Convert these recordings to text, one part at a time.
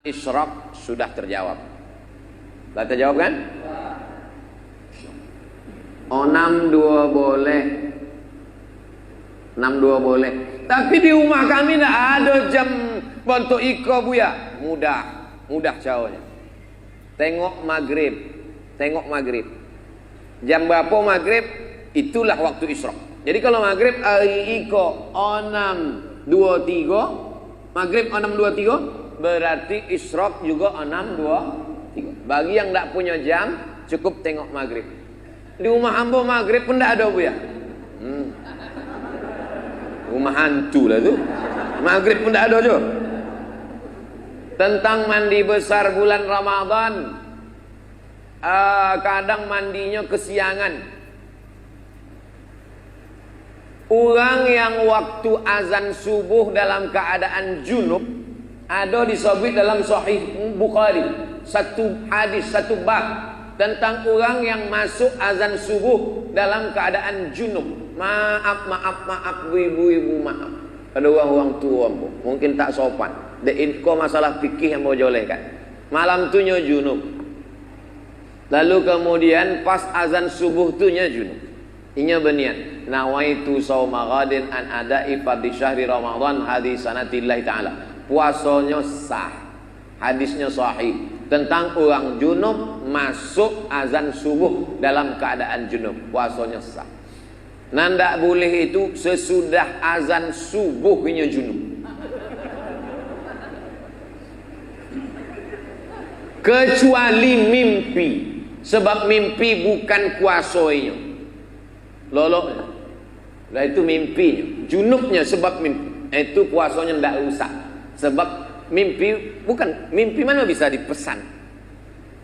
Isyraq sudah terjawab. Sudah terjawab kan? 62 boleh, 62 boleh. Tapi di rumah kami tidak ada jam bentuk iko buya. Mudah jawabnya. Tengok maghrib. Jam berapa maghrib? Itulah waktu Isyraq. Jadi kalau maghrib iko 6.23, maghrib 6.23. Berarti Isyraq juga 6.23. Bagi yang tidak punya jam, cukup tengok maghrib. Di rumah hamba maghrib pun tidak ada bu ya. Rumah hantu lah tu. Maghrib pun tidak ada jo. Tentang mandi besar bulan Ramadan, kadang mandinya kesiangan. Orang yang waktu azan subuh dalam keadaan junub, ada disebut dalam Sahih Bukhari satu hadis, satu bab tentang orang yang masuk azan subuh dalam keadaan junub. Maaf ibu-ibu, maaf. Ada orang tua mungkin tak sopan. Kau masalah fikih yang mau jolehkan. Malam tu nya junub. Lalu kemudian pas azan subuh tu nya junub. Inya berniat, nawaitu shauma ghadin an ada'i fardhi syahri Ramadan hadis sanatillahi ta'ala. Puasanya sah, hadisnya sahih tentang orang junub masuk azan subuh dalam keadaan junub, puasanya sah. Nanda boleh itu sesudah azan subuhnya junub, kecuali mimpi, sebab mimpi bukan kuasanya. Lolok lah itu mimpinya, junubnya sebab mimpi itu puasanya tidak rusak. Sebab mimpi bukan mimpi, mana bisa dipesan,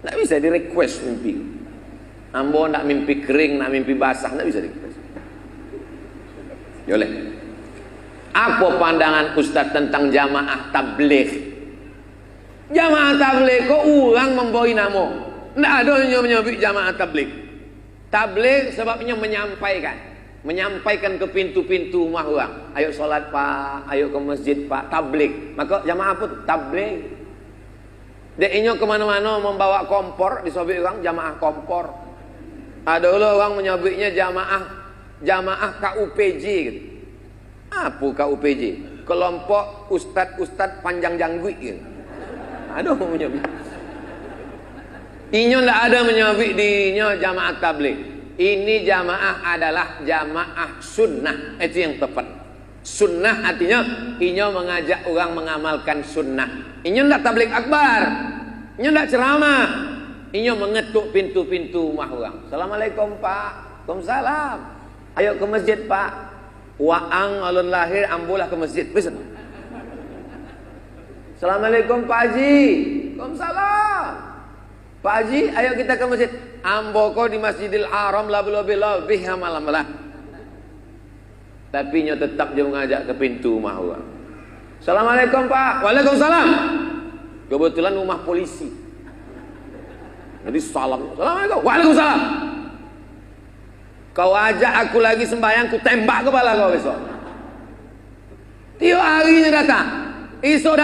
tidak bisa di request mimpi. Ambo nak mimpi kering, nak mimpi basah, tidak bisa di request. Boleh. Apa pandangan Ustaz tentang jamaah tabligh? Jamaah tabligh kok orang memboi nama? Tidak ada yang menyebut jamaah tabligh. Tabligh sebabnya menyampaikan ke pintu-pintu rumah orang. Ayo solat pak, ayo ke masjid pak, tabligh. Maka jamaah apa tu? Tabligh. Deknya kemana-mana membawa kompor, disebut orang jamaah kompor. Ada orang menyebutnya jamaah KUPJ gitu. Apa KUPJ? Kelompok ustad-ustad panjang janggut gitu. Ada menyebut. Inya tidak ada menyebut dinya jamaah tabligh. Ini jamaah adalah jamaah sunnah. Itu yang tepat. Sunnah artinya inya mengajak orang mengamalkan sunnah. Inya tidak tabligh akbar, inya tidak ceramah, inya mengetuk pintu-pintu rumah orang. Assalamualaikum pak. Waalaikumsalam. Ayo ke masjid pak. Waang alun lahir ambulah ke masjid. Pesan. Assalamualaikum Pak Haji. Waalaikumsalam. Pak Haji, ayo kita ke masjid. Amboko di Masjidil Haram lebih malam lah. Tapi nya tetap dia mengajak ke pintu rumah orang. Assalamualaikum Pak. Waalaikumsalam. Kebetulan rumah polisi. Jadi salam. Assalamualaikum. Waalaikumsalam. Kau ajak aku lagi sembahyang, ku tembak kepala kau besok. Tiap harinya datang. Iso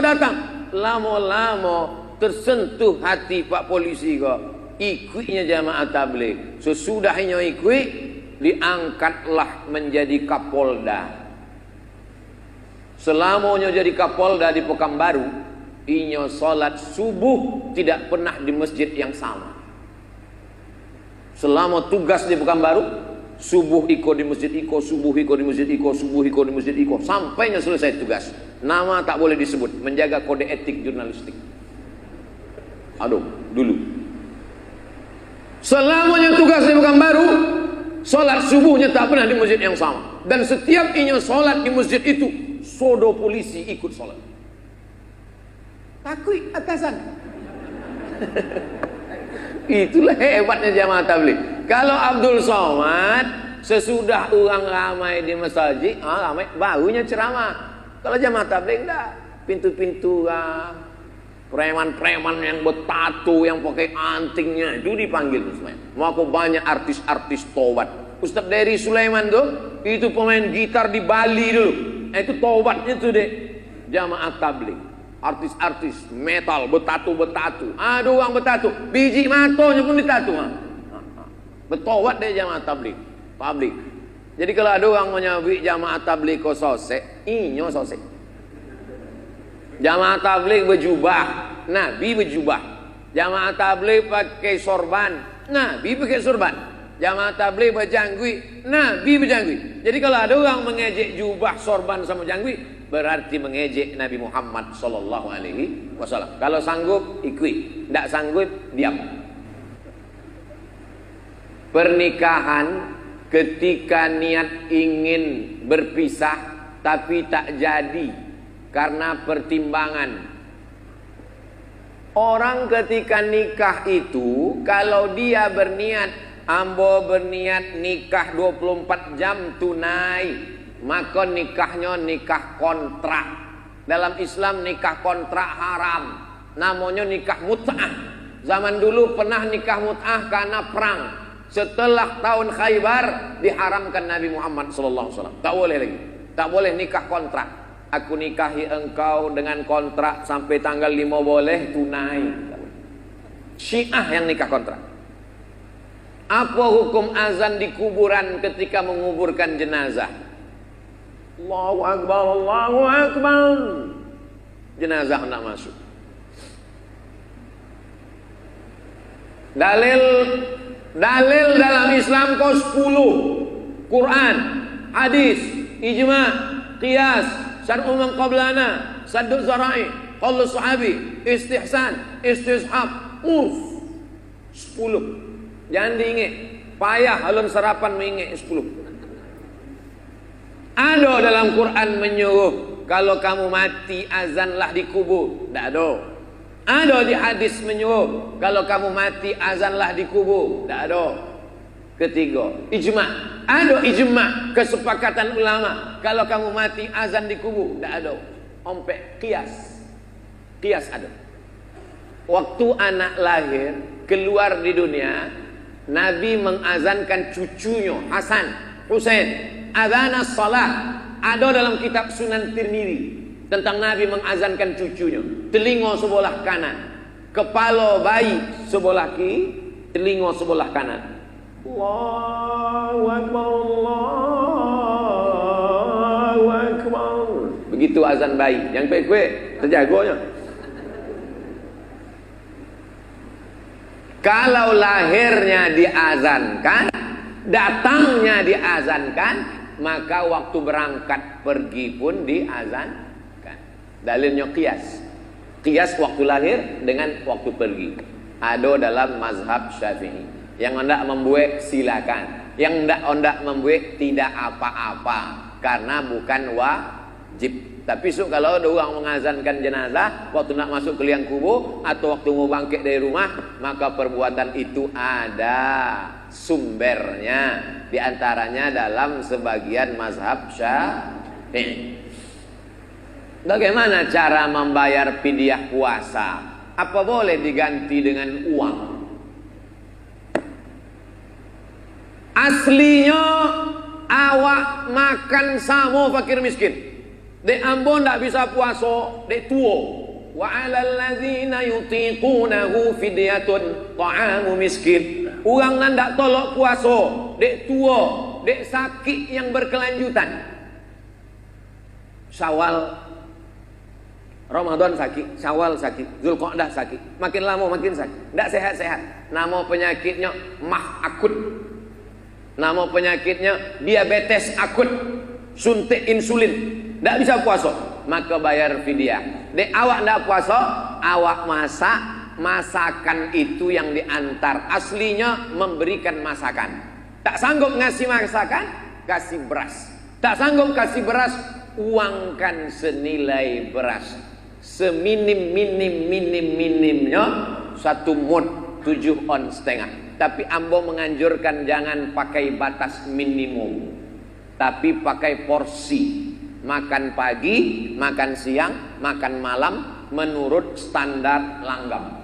datang. Lama-lama tersentuh hati Pak Polisi kau. Ikutnya jamaah tabligh. Sesudahnya ikut, diangkatlah menjadi Kapolda. Selamanya jadi Kapolda di Pekanbaru, inya salat subuh tidak pernah di masjid yang sama. Selama tugas di Pekanbaru, subuh iko di masjid iko, subuh iko di masjid iko, subuh iko di masjid iko, sampainya selesai tugas. Nama tak boleh disebut, menjaga kode etik jurnalistik. Aduh, dulu. Selamanya tugas di Pekanbaru, solat subuhnya tak pernah di masjid yang sama. Dan setiap inya solat di masjid itu, sodo polisi ikut solat. Takut atasan. Itulah hebatnya jamaah tabligh. Kalau Abdul Somad sesudah orang ramai di masjid, ramai barunya ceramah. Kalau jamaah tabligh enggak, pintu-pintu preman-preman yang bertato, yang pakai antingnya itu dipanggil Ustaz. Maka banyak artis-artis tobat. Ustaz Dery Sulaiman tuh, itu pemain gitar di Bali dulu. Itu tobatnya tuh deh, jamaah tabligh. artis-artis metal betatu-betatu. Ada orang betatu, biji matanya pun ditatu. Betawat deh jamaah tabligh, publik. Jadi kalau ada orang menyabik jamaah tabligh ko sosek, inyo sosek. Jamaah tabligh berjubah, Nabi berjubah. Jamaah tabligh pakai sorban, Nabi pakai sorban. Jamaah tabligh berjanggut, Nabi berjanggut. Jadi kalau ada orang mengejek jubah, sorban sama janggut, berarti mengejek Nabi Muhammad sallallahu alaihi wasallam. Kalau sanggup ikut, tidak sanggup diam. Pernikahan ketika niat ingin berpisah tapi tak jadi karena pertimbangan. Orang ketika nikah itu kalau dia berniat, ambo berniat nikah 24 jam tunai, maka nikahnya nikah kontrak. Dalam Islam nikah kontrak haram, namanya nikah mut'ah. Zaman dulu pernah nikah mut'ah karena perang. Setelah tahun Khaybar diharamkan Nabi Muhammad SAW. Tak boleh lagi, tak boleh nikah kontrak. Aku nikahi engkau dengan kontrak sampai tanggal 5 boleh tunai. Syiah yang nikah kontrak. Apa hukum azan di kuburan ketika menguburkan jenazah? Allahu Akbar, Allahu Akbar. Jenazah hendak masuk. Dalil dalam Islam kau 10. Quran, hadis, ijma', qiyas, syar'u man qablana, saddu zara'i, qaulu sahabi, istihsan, istishab, urf. 10. Jangan diingat, payah alun sarapan mengingat 10. Ada dalam Quran menyuruh kalau kamu mati azanlah di kubur. Tak ada. Ada di hadis menyuruh kalau kamu mati azanlah di kubur. Tak ada. Ketiga, ijma'. Ada ijma', kesepakatan ulama kalau kamu mati azan di kubur. Tak ada. Ompek qiyas. Qiyas ada. Waktu anak lahir keluar di dunia, Nabi mengazankan cucunya Hasan, Husain. Adzan as-salat ada dalam kitab Sunan Tirmizi tentang Nabi mengazankan cucunya. Telinga sebelah kanan, kepala bayi sebelah kiri, telinga sebelah kanan. Allahu Akbar, Allahu Akbar. Begitu azan bayi. Yang baik-baik terjaganya. Kalau lahirnya diazankan, datangnya diazankan, maka waktu berangkat pergi pun diazankan. Dalilnya qiyas. Qiyas waktu lahir dengan waktu pergi. Ada dalam mazhab Syafi'i. Yang hendak membuat silakan. Yang hendak membuat tidak apa-apa, karena bukan wajib. Tapi kalau ada orang mengazankan jenazah waktu nak masuk ke liang kubur atau waktu mau bangkit dari rumah, maka perbuatan itu ada sumbernya, di antaranya dalam sebagian mazhab Syafi'i. Bagaimana cara membayar fidyah puasa? Apa boleh diganti dengan uang? Aslinya awak makan sama fakir miskin. Dek ambon tak bisa puasa, dek tua. Wa 'alal ladzina yutiqunahu fidyatun ta'amu miskin. Orang nan tak tolak puasa, dek tua, dek sakit yang berkelanjutan. Syawal Ramadan sakit, Syawal sakit, Zulqa'dah sakit. Makin lama makin sakit. Tak sehat-sehat. Nama penyakitnya mah akut. Nama penyakitnya diabetes akut. Suntik insulin. Tak bisa puasa, maka bayar fidyah. Dek awak tak puasa, awak masak. Masakan itu yang diantar. Aslinya memberikan masakan. Tak sanggup ngasih masakan, kasih beras. Tak sanggup kasih beras, uangkan senilai beras. Seminim-minimnya 1 mud 7 ons setengah. Tapi ambo menganjurkan jangan pakai batas minimum, tapi pakai porsi. Makan pagi, makan siang, makan malam menurut standar langgam.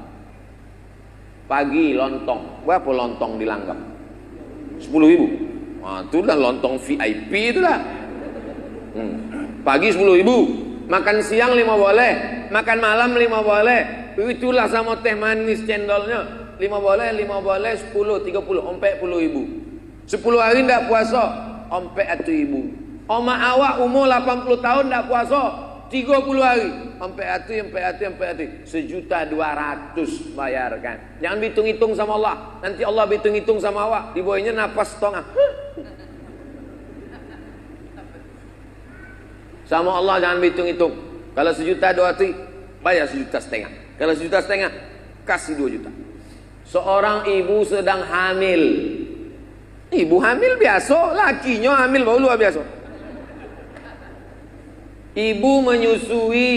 Pagi lontong, berapa lontong di langgam? 10.000. Wah, itu dah lontong VIP itu dah. Pagi 10.000, Makan siang 5 boleh, makan malam 5 boleh. Itulah sama teh manis cendolnya. 5 boleh, 10, 30, ompek 10 ribu. 10 hari ndak puasa, ompek 1 ribu. Oma awak umur 80 tahun ndak puasa, 30 hari, ompek 1.200.000 bayarkan. Jangan hitung-hitung sama Allah. Nanti Allah hitung-hitung sama awak, di bawahnya napas setengah. Sama Allah jangan hitung-hitung. Kalau 1.200.000 bayar 1.500.000. Kalau 1.500.000 kasih 2 juta. Seorang ibu sedang hamil. Ibu hamil biasa, lakinya hamil baru luar biasa. Ibu menyusui,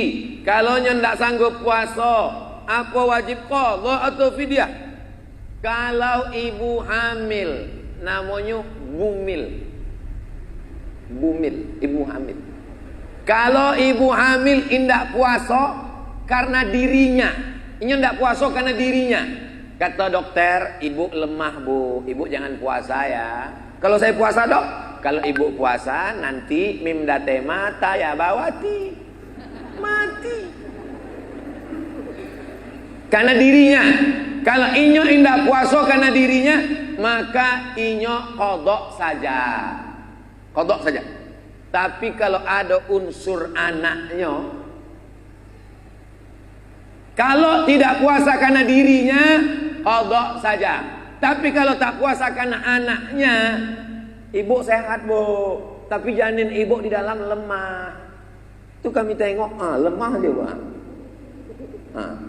kalau ndak sanggup puasa, apa wajib qadha atau fidyah? Kalau ibu hamil, namanya bumil. Bumil, ibu hamil. Kalau ibu hamil indak puasa karena dirinya, ini ndak puasa karena dirinya. Kata dokter, ibu lemah bu, ibu jangan puasa ya. Kalau saya puasa dok, kalau ibu puasa nanti mimdate mata ya bawati mati. Karena dirinya. Kalau inyo indah puasa karena dirinya, maka inyo kodok saja. Kodok saja. Tapi kalau ada unsur anaknya, kalau tidak puasa karena dirinya, kodok saja. Tapi kalau tak puasa karena anaknya, ibu sehat bu, tapi janin ibu di dalam lemah. Itu kami tengok, lemah dia bu.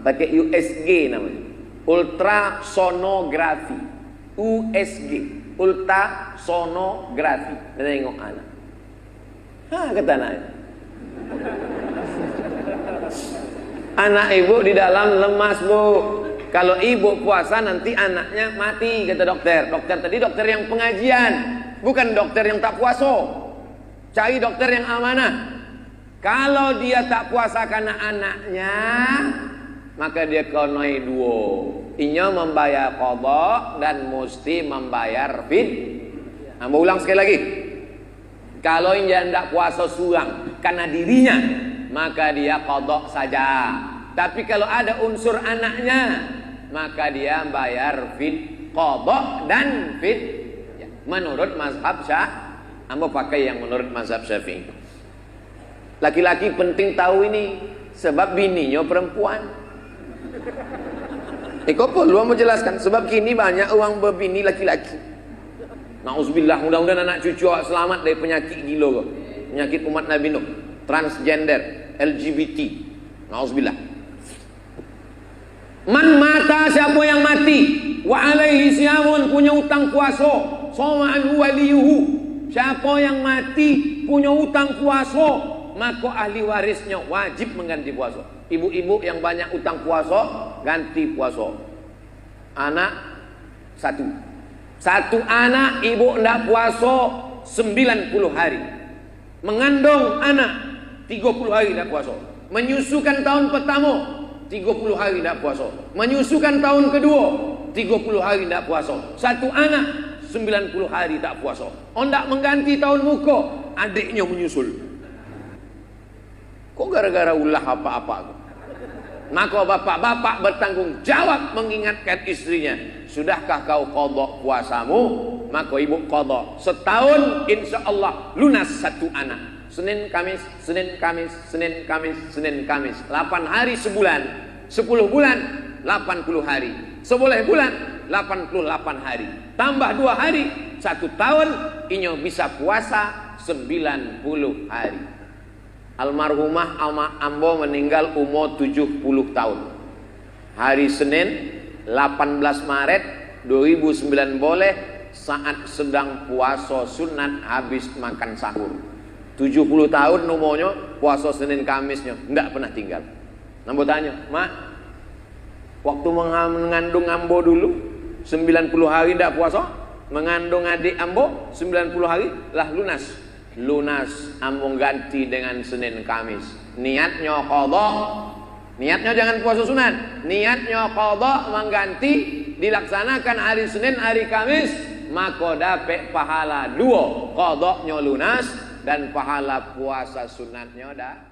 Pakai USG namanya, ultrasonografi. USG, ultrasonografi. Tengok anak. Kata anaknya. Anak ibu di dalam lemas bu. Kalau ibu puasa nanti anaknya mati, kata dokter. Dokter tadi dokter yang pengajian, bukan dokter yang tak puasa. Cari dokter yang amanah. Kalau dia tak puasa karena anaknya, maka dia konoi duo. Inya membayar qadha dan mesti membayar fidyah. Mau ulang sekali lagi. Kalau dia tidak puasa surang karena dirinya, maka dia qadha saja. Tapi kalau ada unsur anaknya, maka dia bayar qadha dan fidyah. Menurut mazhab Ambo pakai yang menurut mazhab Syafi'i. Laki-laki penting tahu ini, sebab bininya perempuan. Kok perlu mau jelaskan, sebab kini banyak orang berbini laki-laki. Nauzubillah, mudah-mudahan anak cucu selamat dari penyakit gila, penyakit umat Nabi Nuh, transgender, LGBT. Nauzubillah. Man mata, siapa yang mati, wa alaihi siyamun, punya utang puasa, soma'an waliyuhu, siapa yang mati punya utang puasa, maka ahli warisnya wajib mengganti puasa. Ibu-ibu yang banyak utang puasa, ganti puasa. Anak satu anak ibu ndak puasa 90 hari. Mengandung anak 30 hari ndak puasa. Menyusukan tahun pertama 30 hari ndak puasa. Menyusukan tahun kedua 30 hari ndak puasa. Satu anak 90 hari tak puasa. Ndak mengganti tahun muka, adiknya menyusul. Kok gara-gara ulah apa-apa? Maka bapak-bapak bertanggung jawab mengingatkan istrinya, sudahkah kau qadha puasamu? Maka ibu qadha. Setahun insya Allah lunas satu anak. Senin Kamis, Senin Kamis, Senin Kamis, Senin Kamis. 8 hari sebulan. 10 bulan 80 hari. 11 bulan 88 hari. Tambah 2 hari 1 tahun, inyo bisa puasa 90 hari. Almarhumah Ambo meninggal umur 70 tahun. Hari Senin 18 Maret 2009 boleh, saat sedang puasa sunat habis makan sahur. 70 tahun umurnya, puasa Senin Kamisnya enggak pernah tinggal. Ambo tanya, "Mak, waktu mengandung Ambo dulu 90 hari enggak puasa, mengandung adik Ambo 90 hari lah lunas." Lunas, Ambo ganti dengan Senin Kamis. Niatnya qadha. Niatnya jangan puasa sunat. Niatnya qadha, mengganti, dilaksanakan hari Senin, hari Kamis, maka dapat pahala 2. Qadhanya lunas dan pahala puasa sunatnya dah